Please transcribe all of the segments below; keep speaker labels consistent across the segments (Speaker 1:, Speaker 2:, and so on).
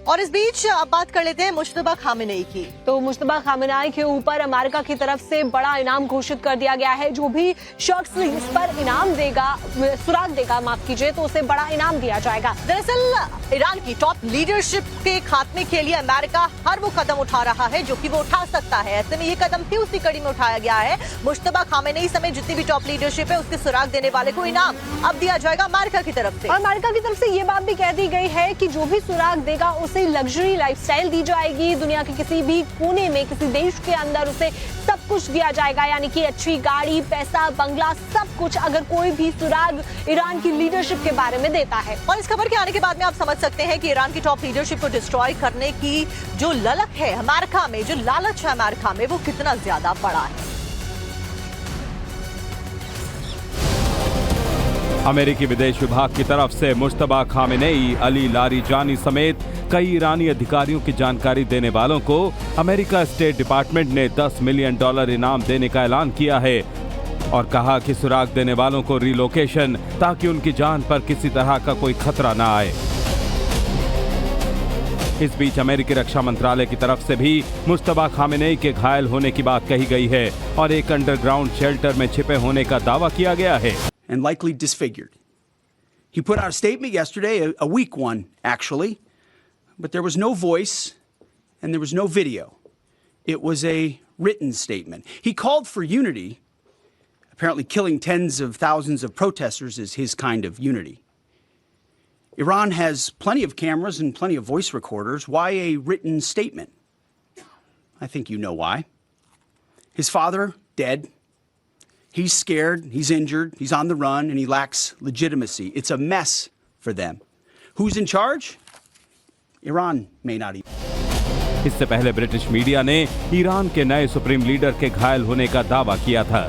Speaker 1: और इस बीच अब बात कर लेते हैं मुश्तबा खामेनेई की।
Speaker 2: तो मुश्तबा खामेनेई के ऊपर अमेरिका की तरफ से बड़ा इनाम घोषित कर दिया गया है। जो भी शख्स इस पर इनाम देगा, सुराग देगा, माफ कीजिए, तो उसे बड़ा इनाम दिया जाएगा।
Speaker 1: दरअसल ईरान की टॉप लीडरशिप के खात्मे के लिए अमेरिका हर वो कदम उठा रहा है जो कि वो उठा सकता है। ऐसे में ये कदम भी उसी कड़ी में उठाया गया है। मुश्तबा खामेनेई समेत जितनी भी टॉप लीडरशिप है उसके सुराग देने वाले को इनाम अब दिया जाएगा अमेरिका की तरफ से।
Speaker 2: और अमेरिका की तरफ से ये बात भी कह दी गई है कि जो भी सुराग देगा उसे लग्जरी लाइफस्टाइल दी जाएगी। दुनिया के किसी भी कोने में, किसी देश के अंदर उसे सब कुछ दिया जाएगा, यानी कि अच्छी गाड़ी, पैसा, बंगला, सब कुछ, अगर कोई भी सुराग ईरान की लीडरशिप के बारे में देता है।
Speaker 1: और इस खबर के आने के बाद में आप समझ सकते हैं कि ईरान की टॉप लीडरशिप को डिस्ट्रॉय करने की जो ललक है अमेरिका में, जो लालच है अमेरिका में, वो कितना ज्यादा बड़ा है।
Speaker 3: अमेरिकी विदेश विभाग की तरफ से मुश्तबा खामेनेई, अली लारिजानी समेत कई ईरानी अधिकारियों की जानकारी देने वालों को अमेरिका स्टेट डिपार्टमेंट ने $10 मिलियन इनाम देने का ऐलान किया है और कहा कि सुराग देने वालों को रिलोकेशन, ताकि उनकी जान पर किसी तरह का कोई खतरा न आए। इस बीच अमेरिकी रक्षा मंत्रालय की तरफ से भी मुश्तबा खामेनेई के घायल होने की बात कही गई है और एक अंडरग्राउंड शेल्टर में छिपे होने का दावा किया गया है।
Speaker 4: And likely disfigured. He put out a statement yesterday, a weak one actually, but there was no voice and there was no video. It was a written statement. He called for unity. Apparently killing tens of thousands of protesters is his kind of unity. Iran has plenty of cameras and plenty of voice recorders. Why a written statement? I think you know why. His father, dead. He's scared, he's injured, he's on the run, and he lacks legitimacy. It's a mess for them. Who's in charge? Iran may not even.
Speaker 3: इससे पहले British media ने Iran के नए supreme leader के घायल होने का दावा किया था।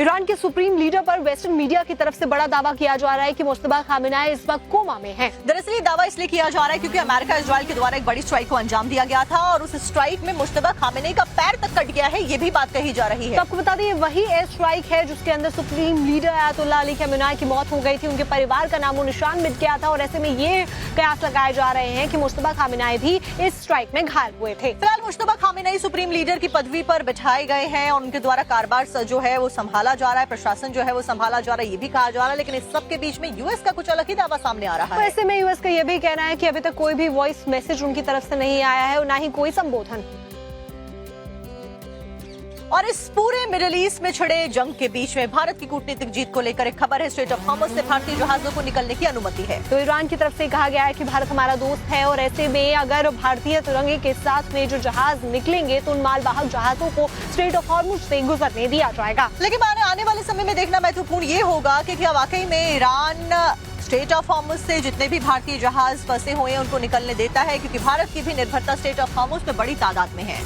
Speaker 2: ईरान के सुप्रीम लीडर पर वेस्टर्न मीडिया की तरफ से बड़ा दावा किया जा रहा है कि मुश्तबा खामेनेई इस वक्त कोमा में है।
Speaker 1: दरअसल ये दावा इसलिए किया जा रहा है क्योंकि अमेरिका इजराइल के द्वारा एक बड़ी स्ट्राइक को अंजाम दिया गया था और उस स्ट्राइक में मुश्तबा खामेनेई का पैर तक कट गया है, ये भी बात कही जा रही है।
Speaker 2: तो आपको बता दें, वही एयर स्ट्राइक है जिसके अंदर supreme leader Ayatollah Ali Khamenei की मौत हो गई थी। उनके परिवार का नामो निशान मिट गया था और ऐसे में ये कयास लगाए जा रहे हैं कि मुश्तबा खामेनेई भी इस स्ट्राइक में घायल हुए थे।
Speaker 1: फिलहाल मुश्तबा खामेनेई सुप्रीम लीडर की पदवी पर बिठाए गए हैं और उनके द्वारा कारोबार जो है वो संभाला जा रहा है, प्रशासन जो है वो संभाला जा रहा है, ये भी कहा जा रहा है। लेकिन इस सब के बीच में यूएस का कुछ अलग ही दावा सामने आ रहा है।
Speaker 2: ऐसे में यूएस का ये भी कहना है कि अभी तक कोई भी वॉइस मैसेज उनकी तरफ से नहीं आया है और ना ही कोई संबोधन।
Speaker 1: और इस पूरे मिडिल ईस्ट में छिड़े जंग के बीच में भारत की कूटनीतिक जीत को लेकर एक खबर है। स्ट्रेट ऑफ हॉर्मुज़ से भारतीय जहाजों को निकलने की अनुमति है।
Speaker 2: तो ईरान की तरफ से कहा गया है कि भारत हमारा दोस्त है और ऐसे में अगर भारतीय तिरंगे के साथ में जो जहाज निकलेंगे तो उन मालवाहक जहाजों को स्ट्रेट ऑफ हॉर्मुज़ से गुजरने दिया जाएगा।
Speaker 1: लेकिन आने वाले समय में देखना महत्वपूर्ण ये होगा कि क्या वाकई में ईरान स्ट्रेट ऑफ हॉर्मुज़ से जितने भी भारतीय जहाज फंसे हुए हैं उनको निकलने देता है, क्योंकि भारत की भी निर्भरता स्ट्रेट ऑफ हॉर्मुज़ में बड़ी तादाद में है।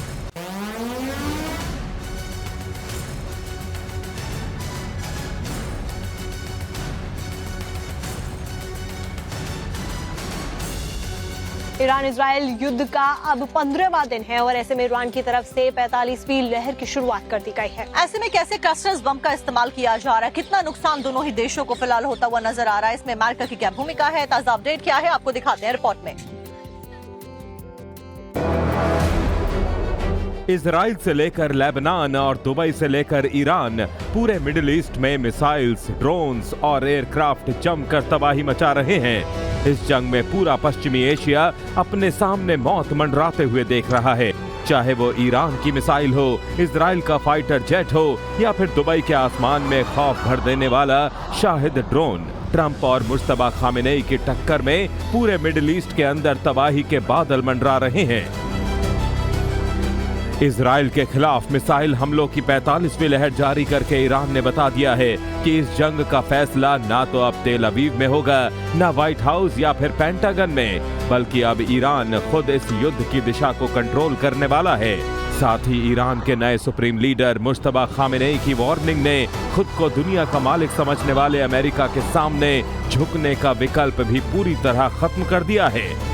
Speaker 2: ईरान इजराइल युद्ध का अब 15वां दिन है और ऐसे में ईरान की तरफ से 45वीं लहर की शुरुआत कर दी गई है।
Speaker 1: ऐसे में कैसे क्लस्टर्स बम का इस्तेमाल किया जा रहा है, कितना नुकसान दोनों ही देशों को फिलहाल होता हुआ नजर आ रहा है, इसमें अमेरिका की क्या भूमिका है, ताजा अपडेट क्या है, आपको दिखाते हैं रिपोर्ट में।
Speaker 3: इजराइल से लेकर लेबनान और दुबई से लेकर ईरान, पूरे मिडिल ईस्ट में मिसाइल्स, ड्रोन्स और एयरक्राफ्ट जमकर तबाही मचा रहे हैं। इस जंग में पूरा पश्चिमी एशिया अपने सामने मौत मंडराते हुए देख रहा है, चाहे वो ईरान की मिसाइल हो, इजराइल का फाइटर जेट हो या फिर दुबई के आसमान में खौफ भर देने वाला शाहिद ड्रोन। ट्रंप और मुश्तबा खामेनेई की टक्कर में पूरे मिडिल ईस्ट के अंदर तबाही के बादल मंडरा रहे हैं। इजराइल के खिलाफ मिसाइल हमलों की 45वीं लहर जारी करके ईरान ने बता दिया है कि इस जंग का फैसला ना तो अब तेल अवीव में होगा, ना व्हाइट हाउस या फिर पेंटागन में, बल्कि अब ईरान खुद इस युद्ध की दिशा को कंट्रोल करने वाला है। साथ ही ईरान के नए सुप्रीम लीडर मुश्तबा खामेनेई की वार्निंग ने खुद को दुनिया का मालिक समझने वाले अमेरिका के सामने झुकने का विकल्प भी पूरी तरह खत्म कर दिया है।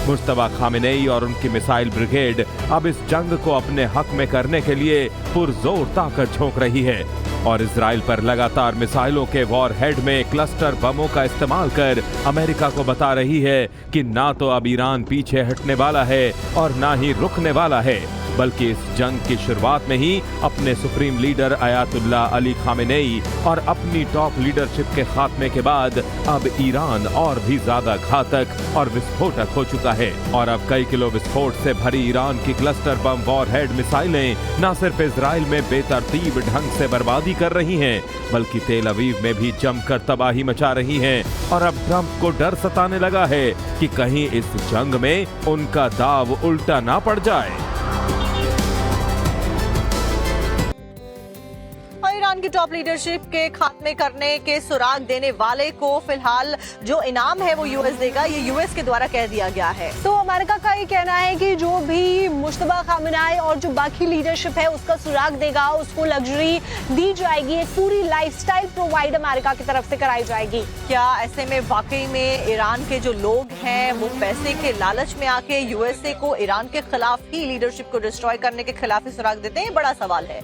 Speaker 3: मुश्तबा खामेनेई और उनकी मिसाइल ब्रिगेड अब इस जंग को अपने हक में करने के लिए पुरजोर ताकत झोंक रही है। और इजराइल पर लगातार मिसाइलों के वॉरहेड में क्लस्टर बमों का इस्तेमाल कर अमेरिका को बता रही है कि ना तो अब ईरान पीछे हटने वाला है और ना ही रुकने वाला है, बल्कि इस जंग की शुरुआत में ही अपने supreme leader Ayatollah Ali Khamenei और अपनी टॉप लीडरशिप के खात्मे के बाद अब ईरान और भी ज्यादा घातक और विस्फोटक हो चुका है। और अब कई किलो विस्फोट से भरी ईरान की क्लस्टर बम वॉरहेड मिसाइलें न सिर्फ इजराइल में बेतरतीब ढंग से बर्बादी कर रही हैं, बल्कि तेल अवीव में भी जमकर तबाही मचा रही हैं। और अब ट्रंप को डर सताने लगा है कि कहीं इस जंग में उनका दाव उल्टा ना पड़ जाए।
Speaker 1: ईरान की टॉप लीडरशिप के खात्मे करने के सुराग देने वाले को फिलहाल जो इनाम है वो यूएस देगा, ये यूएस के द्वारा कह दिया गया है।
Speaker 2: तो अमेरिका का ये कहना है कि जो भी मुश्तबा खामेनेई और जो बाकी लीडरशिप है उसका सुराग देगा, उसको लग्जरी दी जाएगी, एक पूरी लाइफस्टाइल प्रोवाइड अमेरिका की तरफ से कराई जाएगी।
Speaker 1: क्या ऐसे में वाकई में ईरान के जो लोग हैं वो पैसे के लालच में आके यूएसए को ईरान के खिलाफ ही, लीडरशिप को डिस्ट्रॉय करने के खिलाफ ही सुराग देते हैं? बड़ा सवाल है।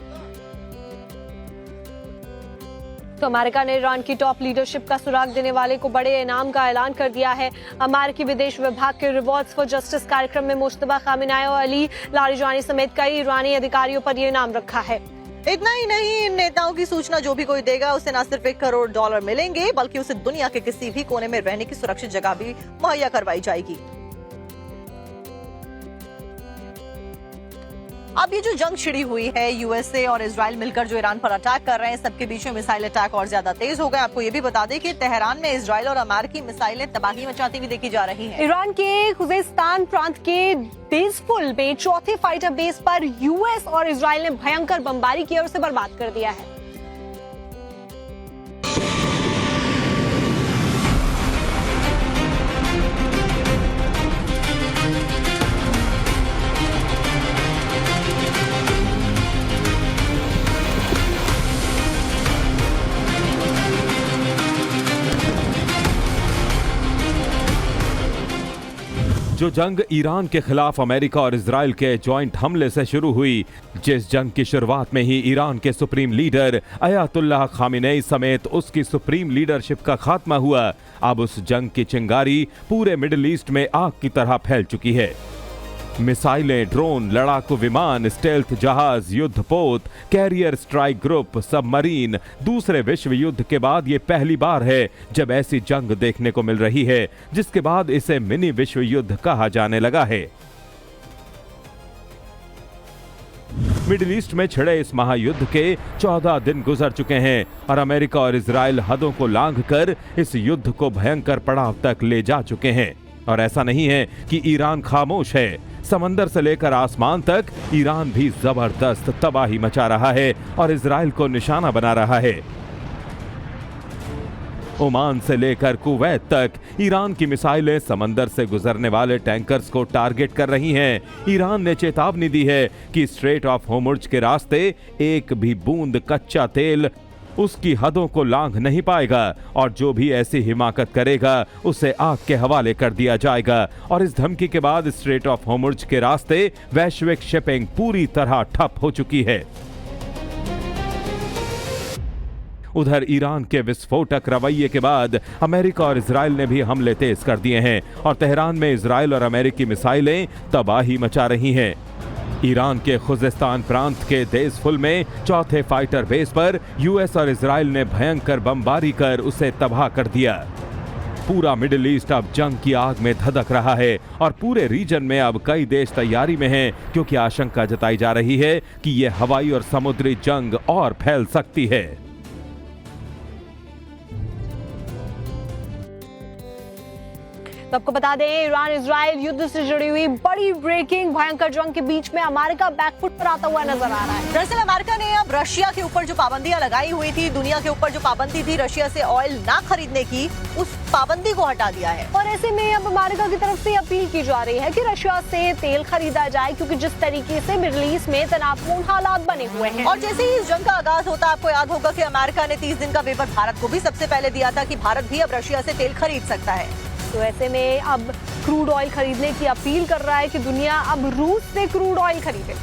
Speaker 2: तो अमेरिका ने ईरान की टॉप लीडरशिप का सुराग देने वाले को बड़े इनाम का ऐलान कर दिया है। अमेरिकी विदेश विभाग के रिवॉर्ड्स फॉर जस्टिस कार्यक्रम में मुश्तबा खामेनेई और अली लारिजानी समेत कई ईरानी अधिकारियों पर यह इनाम रखा है।
Speaker 1: इतना ही नहीं, इन नेताओं की सूचना जो भी कोई देगा उसे न सिर्फ $1 करोड़ मिलेंगे, बल्कि उसे दुनिया के किसी भी कोने में रहने की सुरक्षित जगह भी मुहैया करवाई जाएगी। अब ये जो जंग छिड़ी हुई है, यूएसए और इजराइल मिलकर जो ईरान पर अटैक कर रहे हैं, सबके बीच में मिसाइल अटैक और ज्यादा तेज हो गए। आपको ये भी बता दें कि तेहरान में इजराइल और अमेरिकी मिसाइलें तबाही मचाती हुई देखी जा रही हैं।
Speaker 2: ईरान के खुजेस्तान प्रांत के देजफुल में चौथे फाइटर बेस पर यूएस और इजराइल ने भयंकर बमबारी की और उसे बर्बाद कर दिया है।
Speaker 3: जो जंग ईरान के खिलाफ अमेरिका और इजराइल के जॉइंट हमले से शुरू हुई, जिस जंग की शुरुआत में ही ईरान के सुप्रीम लीडर अयातुल्लाह खामेनेई समेत उसकी सुप्रीम लीडरशिप का खात्मा हुआ, अब उस जंग की चिंगारी पूरे मिडिल ईस्ट में आग की तरह फैल चुकी है। मिसाइलें, ड्रोन, लड़ाकू विमान, स्टेल्थ जहाज, युद्धपोत, कैरियर स्ट्राइक ग्रुप, सबमरीन, दूसरे विश्व युद्ध के बाद ये पहली बार है जब ऐसी जंग देखने को मिल रही है, जिसके बाद इसे मिनी विश्व युद्ध कहा जाने लगा है। मिडिल ईस्ट में छिड़े इस महायुद्ध के 14 दिन गुजर चुके हैं और अमेरिका और इजराइल हदों को लांघकर इस युद्ध को भयंकर पड़ाव तक ले जा चुके हैं। और ऐसा नहीं है कि ईरान खामोश है, समंदर से लेकर आसमान तक ईरान भी जबरदस्त तबाही मचा रहा है और इजराइल को निशाना बना रहा है। ओमान से लेकर कुवैत तक ईरान की मिसाइलें समंदर से गुजरने वाले टैंकर्स को टारगेट कर रही हैं। ईरान ने चेतावनी दी है कि स्ट्रेट ऑफ होर्मुज़ के रास्ते एक भी बूंद कच्चा तेल उसकी हदों को लांघ नहीं पाएगा और जो भी ऐसी हिमाकत करेगा उसे आग के हवाले कर दिया जाएगा। और इस धमकी के बाद स्ट्रेट ऑफ होर्मुज़ के रास्ते वैश्विक शिपिंग पूरी तरह ठप हो चुकी है। उधर ईरान के विस्फोटक रवैये के बाद अमेरिका और इजराइल ने भी हमले तेज कर दिए हैं और तेहरान में इजराइल और अमेरिकी मिसाइलें तबाही मचा रही हैं। ईरान के खुजेस्तान प्रांत के देजफुल में चौथे फाइटर बेस पर यूएस और इजराइल ने भयंकर बमबारी कर उसे तबाह कर दिया। पूरा मिडिल ईस्ट अब जंग की आग में धधक रहा है और पूरे रीजन में अब कई देश तैयारी में हैं, क्योंकि आशंका जताई जा रही है कि यह हवाई और समुद्री जंग और फैल सकती है।
Speaker 2: तो आपको बता दें, ईरान इजराइल युद्ध से जुड़ी हुई बड़ी ब्रेकिंग, भयंकर जंग के बीच में अमेरिका बैकफुट पर आता हुआ नजर आ रहा है।
Speaker 1: दरअसल अमेरिका ने अब रशिया के ऊपर जो पाबंदियां लगाई हुई थी, दुनिया के ऊपर जो पाबंदी थी रशिया से ऑयल ना खरीदने की, उस पाबंदी को हटा दिया है।
Speaker 2: और ऐसे में अब अमेरिका की तरफ से अपील की जा रही है कि रशिया से तेल खरीदा जाए, क्योंकि जिस तरीके से मिडिल ईस्ट में तनावपूर्ण हालात बने हुए हैं।
Speaker 1: और जैसे ही इस जंग का आगाज होता, आपको याद होगा कि अमेरिका ने 30 दिन का वेवर भारत को भी सबसे पहले दिया था कि भारत भी अब रशिया से तेल खरीद सकता है।
Speaker 2: तो ऐसे में अब क्रूड ऑयल खरीदने की अपील कर रहा है कि दुनिया अब रूस से क्रूड ऑयल खरीदे।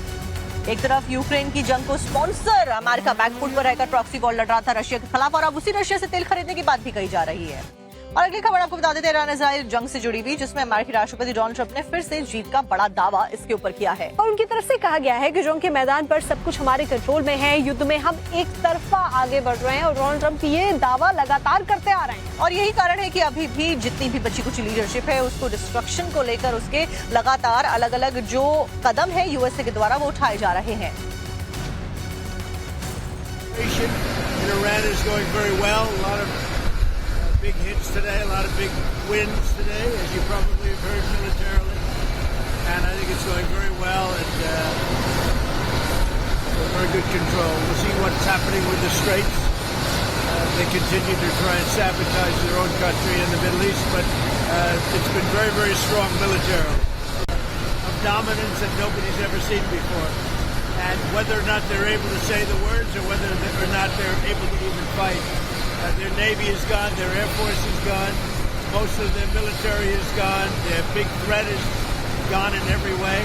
Speaker 1: एक तरफ यूक्रेन की जंग को स्पॉन्सर अमेरिका बैकफुट पर रहकर प्रॉक्सी वॉर लड़ रहा था रशिया के खिलाफ, और अब उसी रशिया से तेल खरीदने की बात भी कही जा रही है। और अगली खबर आपको बता देते हैं ईरान इजराइल जंग से जुड़ी हुई, जिसमें अमेरिकी राष्ट्रपति डोनाल्ड ट्रंप ने फिर से जीत का बड़ा दावा इसके ऊपर किया है।
Speaker 2: और उनकी तरफ से कहा गया है कि जंग के मैदान पर सब कुछ हमारे कंट्रोल में है, युद्ध में हम एक तरफा आगे बढ़ रहे हैं, और डोनाल्ड ट्रंप ये दावा लगातार करते आ रहे हैं।
Speaker 1: और यही कारण है कि अभी भी जितनी भी बची कुछ लीडरशिप है उसको डिस्ट्रक्शन को लेकर उसके लगातार अलग अलग जो कदम है यूएसए के द्वारा वो उठाए जा रहे हैं।
Speaker 5: In Iran is going very well. A lot of big hits today, a lot of big wins today, as you probably have heard militarily. And I think it's going very well and very good control. We'll see what's happening with the Straits. They continue to try and sabotage their own country in the Middle East, but it's been very, very strong militarily. Of dominance that nobody's ever seen before. And whether or not they're able to say the words or whether or not they're able to even fight. Their Navy is gone, their Air Force is gone, most of their military is gone, their big threat is gone in every way.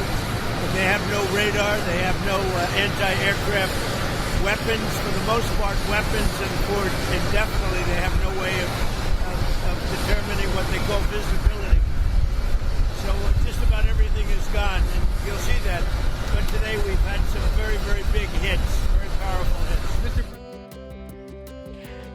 Speaker 5: But they have no radar, they have no anti-aircraft weapons, for the most part weapons, and for indefinitely they have no way of determining what they call visibility. So just about everything is gone, and you'll see that. But today we've had some very, very big hits, very powerful hits.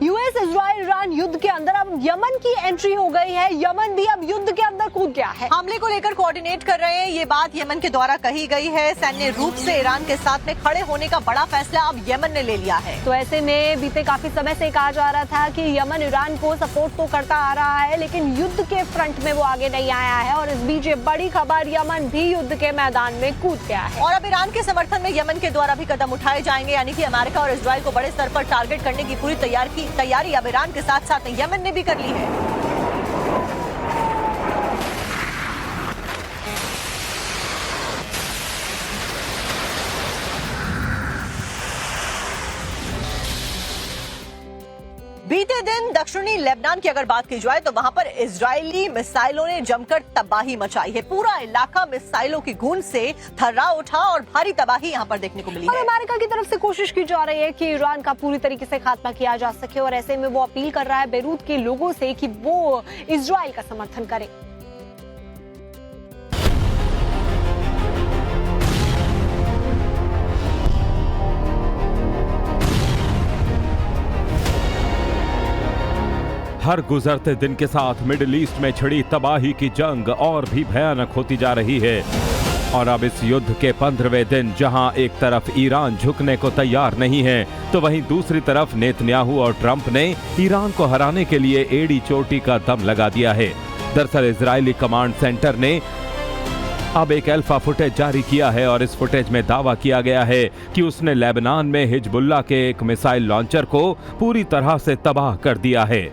Speaker 2: US Israel Iran युद्ध के अंदर अब Yemen की entry हो गई है। Yemen भी अब युद्ध के अंदर कूद गया है।
Speaker 1: हमले को लेकर कोऑर्डिनेट कर रहे हैं, ये बात यमन के द्वारा कही गई है। सैन्य रूप से ईरान के साथ में खड़े होने का बड़ा फैसला अब यमन ने ले लिया है।
Speaker 2: तो ऐसे में बीते काफी समय से कहा जा रहा था कि यमन ईरान को सपोर्ट तो करता आ रहा है, लेकिन युद्ध के फ्रंट में वो आगे नहीं आया है। और इस बीच ये बड़ी खबर, यमन भी युद्ध के मैदान में कूद गया है।
Speaker 1: और अब ईरान के समर्थन में यमन के द्वारा भी कदम उठाए जाएंगे, यानी कि अमेरिका और इजराइल को बड़े स्तर पर टारगेट करने की पूरी तैयारी अब ईरान के साथ साथ यमन ने भी कर ली है। बीते दिन दक्षिणी लेबनान की अगर बात की जाए तो वहां पर इजरायली मिसाइलों ने जमकर तबाही मचाई है। पूरा इलाका मिसाइलों की गूंज से थर्रा उठा और भारी तबाही यहां पर देखने को मिली है।
Speaker 2: और अमेरिका की तरफ से कोशिश की जा रही है कि ईरान का पूरी तरीके से खात्मा किया जा सके, और ऐसे में वो अपील कर रहा है बेरूत के लोगों से कि वो इजराइल का समर्थन करें।
Speaker 3: हर गुजरते दिन के साथ मिडिल ईस्ट में छिड़ी तबाही की जंग और भी भयानक होती जा रही है। और अब इस युद्ध के 15वें दिन जहां एक तरफ ईरान झुकने को तैयार नहीं है, तो वहीं दूसरी तरफ नेतन्याहू और ट्रंप ने ईरान को हराने के लिए एड़ी चोटी का दम लगा दिया है। दरअसल इजरायली कमांड सेंटर ने अब एक अल्फा फुटेज जारी किया है, और इस फुटेज में दावा किया गया है कि उसने लेबनान में हिजबुल्लाह के एक मिसाइल लॉन्चर को पूरी तरह से तबाह कर दिया है।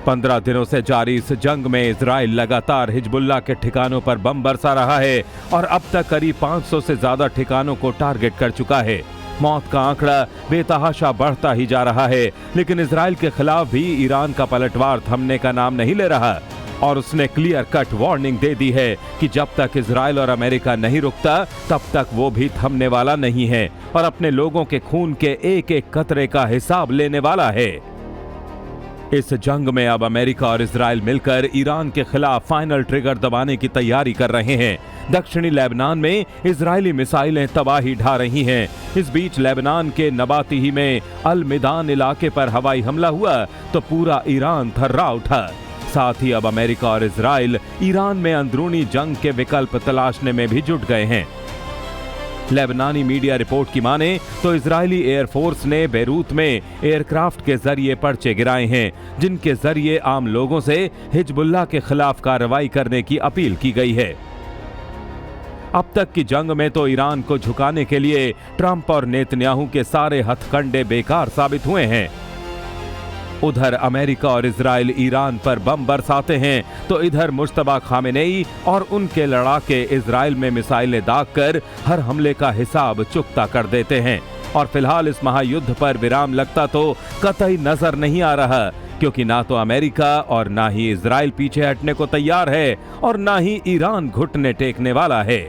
Speaker 3: 15 दिनों से जारी इस जंग में इजराइल लगातार हिजबुल्लाह के ठिकानों पर बम बरसा रहा है, और अब तक करीब 500 से ज्यादा ठिकानों को टारगेट कर चुका है। मौत का आंकड़ा बेतहाशा बढ़ता ही जा रहा है, लेकिन इजराइल के खिलाफ भी ईरान का पलटवार थमने का नाम नहीं ले रहा, और उसने क्लियर कट वार्निंग दे दी है कि जब तक इजराइल और अमेरिका नहीं रुकता तब तक वो भी थमने वाला नहीं है, और अपने लोगों के खून के एक एक कतरे का हिसाब लेने वाला है। इस जंग में अब अमेरिका और इजराइल मिलकर ईरान के खिलाफ फाइनल ट्रिगर दबाने की तैयारी कर रहे हैं। दक्षिणी लेबनान में इजरायली मिसाइलें तबाही ढा रही हैं। इस बीच लेबनान के नबातीही में अल मिदान इलाके पर हवाई हमला हुआ तो पूरा ईरान थर्रा उठा। साथ ही अब अमेरिका और इजराइल ईरान में अंदरूनी जंग के विकल्प तलाशने में भी जुट गए हैं। लेबनानी मीडिया रिपोर्ट की माने तो इजरायली एयरफोर्स ने बेरूत में एयरक्राफ्ट के जरिए पर्चे गिराए हैं, जिनके जरिए आम लोगों से हिजबुल्लाह के खिलाफ कार्रवाई करने की अपील की गई है। अब तक की जंग में तो ईरान को झुकाने के लिए ट्रंप और नेतन्याहू के सारे हथकंडे बेकार साबित हुए हैं। उधर अमेरिका और इजराइल ईरान पर बम बरसाते हैं, तो इधर मुश्तबा खामेनेई और उनके लड़ाके इजराइल में मिसाइलें दागकर हर हमले का हिसाब चुकता कर देते हैं। और फिलहाल इस महायुद्ध पर विराम लगता तो कतई नजर नहीं आ रहा, क्योंकि ना तो अमेरिका और ना ही इजराइल पीछे हटने को तैयार है, और ना ही ईरान घुटने टेकने वाला है।